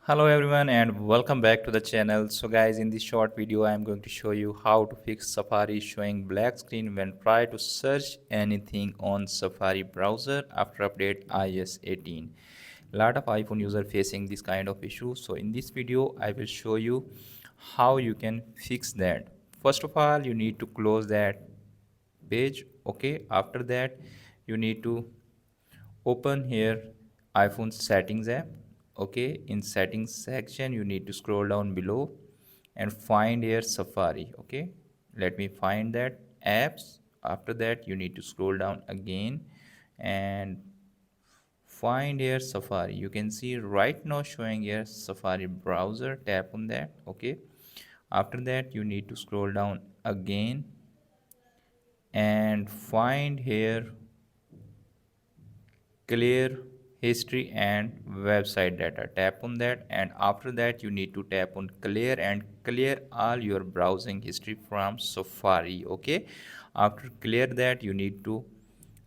Hello everyone and welcome back to the channel. So guys, in this short video I am going to show you how to fix Safari showing black screen when try to search anything on Safari browser after update iOS 18. Lot of iPhone user facing this kind of issue. So in this video I will show you how you can fix that. First of all, you need to close that page. Okay, after that you need to open here iPhone settings app. Okay, in settings section you need to scroll down below and find here Safari. Okay, let me find that apps. After that you need to scroll down again and find here Safari. You can see right now showing here Safari browser. Tap on that. Okay, after that you need to scroll down again and find here clear history and website data. Tap on that, and after that you need to tap on clear and clear all your browsing history from Safari. Okay, after clear that you need to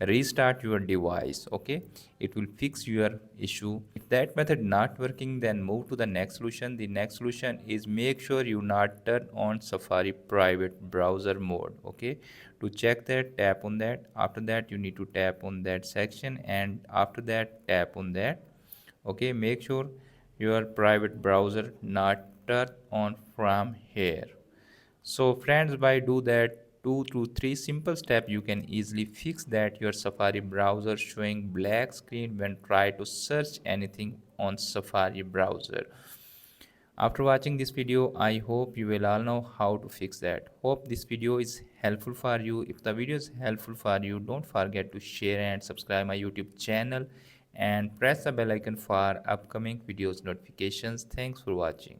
restart your device. Okay, it will fix your issue. If that method not working, then move to the next solution. The next solution is make sure you not turn on Safari private browser mode. Okay, to check that, tap on that. After that you need to tap on that section, and after that tap on that. Okay, make sure your private browser not turn on from here. So friends, by do that 2 to 3 simple steps, you can easily fix that your Safari browser showing black screen when try to search anything on Safari browser. After watching this video, I hope you will all know how to fix that. Hope this video is helpful for you. If the video is helpful for you, don't forget to share and subscribe my YouTube channel and press the bell icon for upcoming videos notifications. Thanks for watching.